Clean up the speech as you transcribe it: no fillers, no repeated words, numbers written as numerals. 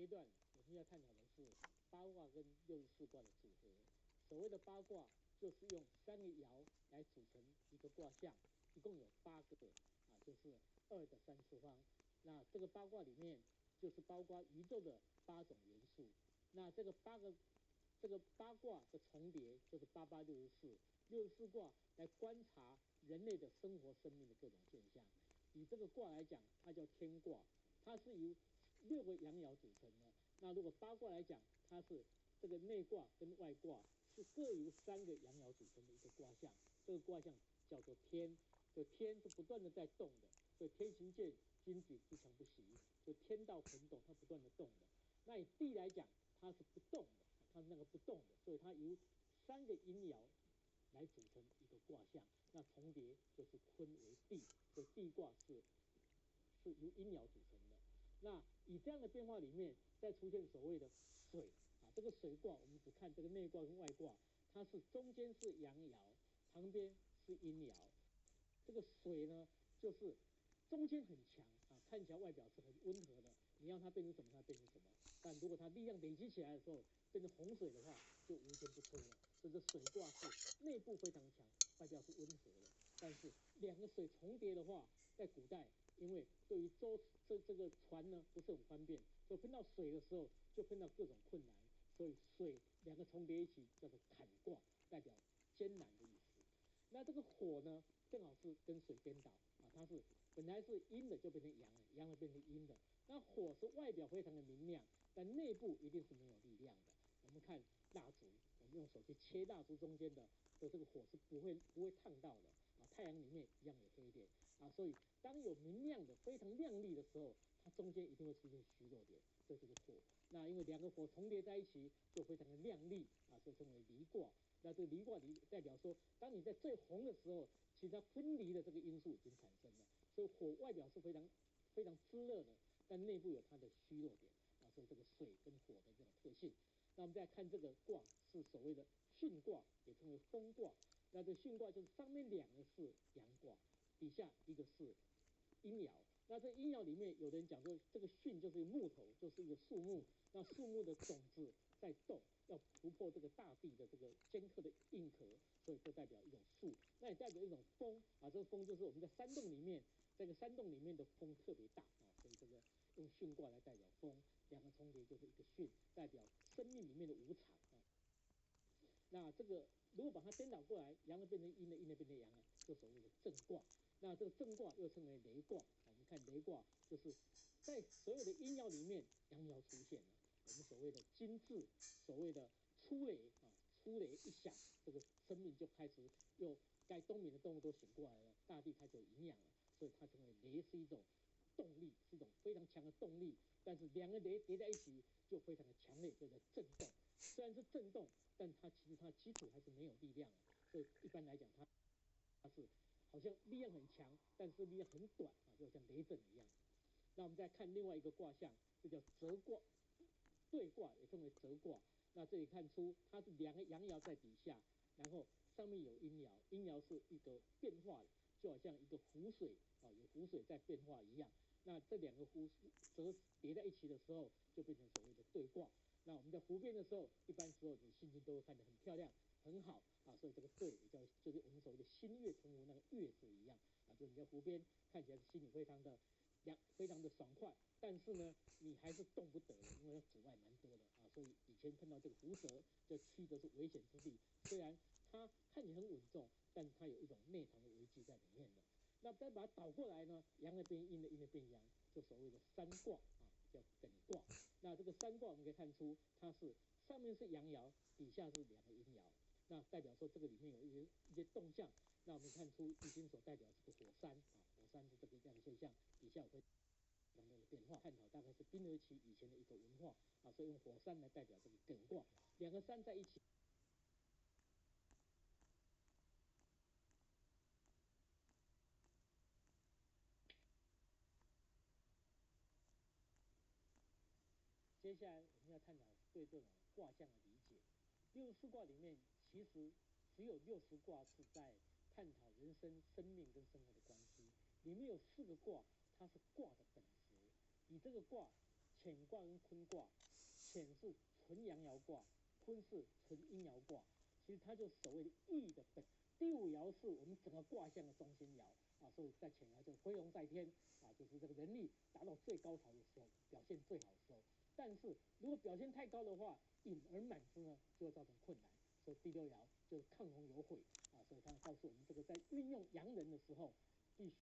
A 段我们要探讨的是八卦跟64卦的组合。所谓的八卦，就是用3个爻来组成一个卦象，一共有8个就是2的3次方。那这个八卦里面，就是包括宇宙的8种元素。那这个八卦的重叠就是8864卦来观察人类的生活生命的各种现象。以这个卦来讲，它叫天卦，它是由6个阳爻组成的。那如果八卦来讲，它是这个内卦跟外卦是各由3个阳爻组成的一个卦象。这个卦象叫做天，这天是不断的在动的，所以天行健，君子自强不息，就天道恒动，它不断的动的。那以地来讲，它是不动的，它是那个不动的，所以它由3个阴爻来组成一个卦象。那重叠就是坤为地，所以地卦是由阴爻组成的。那以这样的变化里面，再出现所谓的水这个水卦我们只看这个内卦跟外卦，它是中间是阳爻，旁边是阴爻。这个水呢，就是中间很强看起来外表是很温和的，你让它变成什么，它变成什么。但如果它力量累积起来的时候，变成洪水的话，就无坚不摧了。所以这水卦是内部非常强，外表是温和的。但是2个水重叠的话，在古代，因为对于这个船呢不是很方便，所以碰到水的时候就碰到各种困难，所以水2个重叠一起叫做坎卦，代表艰难的意思。那这个火呢，正好是跟水颠倒它是本来是阴的就变成阳的，阳的变成阴的。那火是外表非常的明亮，但内部一定是没有力量的。我们看蜡烛，我们用手去切蜡烛中间的这个火是不会烫到的太阳里面一样有黑点所以当有明亮的非常亮丽的时候，它中间一定会出现虚弱点，这就是火。那因为2个火重叠在一起，就非常的亮丽就称为离卦。那这个离卦代表说，当你在最红的时候，其实它分离的这个因素已经产生了。所以火外表是非常非常炙热的，但内部有它的虚弱点所以这个水跟火的这种特性。那我们再看这个卦是所谓的巽卦，也称为风卦。那这巽卦就是上面2个是阳卦，底下一个是阴爻。那这阴爻里面，有的人讲说，这个巽就是木头，就是一个树木。那树木的种子在动，要突破这个大地的这个坚刻的硬壳，所以就代表一种树。那也代表一种风这个风就是我们在山洞里面，这个山洞里面的风特别大所以这个用巽卦来代表风，2个重叠就是一个巽，代表生命里面的无常那这个如果把它颠倒过来，阳的变成阴的，阴的变成阳就所谓的震卦。那这个震卦又称为雷卦我们看雷卦就是在所有的阴爻里面，阳爻出现了，我们所谓的金至，所谓的出雷出雷一响，这个生命就开始又该冬眠的动物都醒过来了，大地开始有营养了，所以它称为雷是一种动力，是一种非常强的动力。但是2个雷叠在一起就非常的强烈，就在震动。虽然是震动，但它其实它基础还是没有力量所以一般来讲，它是好像力量很强，但是力量很短就像雷震一样。那我们再看另外一个卦象，这叫泽卦，兑卦也称为泽卦。那这里看出它是2个阳爻在底下，然后上面有阴爻，阴爻是一个变化的，就好像一个湖水有湖水在变化一样。那这2个湖泽叠在一起的时候，就变成所谓的兑卦。那我们在湖边的时候，一般时候你心情都会看得很漂亮，很好所以这个兑也叫就是我们所谓的心悦诚服那个悦字一样就你在湖边看起来心里非常的爽快，但是呢，你还是动不得的，因为它阻碍蛮多的所以以前碰到这个湖泽，就区的是危险之地。虽然它看起来很稳重，但它有一种内藏的危机在里面的。那再把它倒过来呢，阳的变阴的，阴的变阳，就所谓的三卦叫艮卦。那这个三卦我们可以看出，它是上面是阳爻，底下是2个阴爻。那代表说这个里面有一些动向。那我们看出易经所代表这个火山火山的这样的现象，底下会很多的变化。探讨大概是冰河期以前的一个文化所以用火山来代表这个艮卦，2个山在一起。接下来我们要探讨对这种卦象的理解。64卦里面其实只有60卦是在探讨人生、生命跟生活的关系，里面有4个卦，它是卦的本质。以这个卦乾卦跟坤卦，乾是纯阳爻卦，坤是纯阴爻卦，其实它就所谓的易的本。第五爻是我们整个卦象的中心爻啊，所以在乾爻就飞龙在天啊，就是这个能力达到最高潮的时候，表现最好的时候。但是如果表现太高的话，隐而满之呢，就会造成困难。所以第六爻就是亢龙有悔啊，所以它告诉我们这个在运用阳人的时候，必须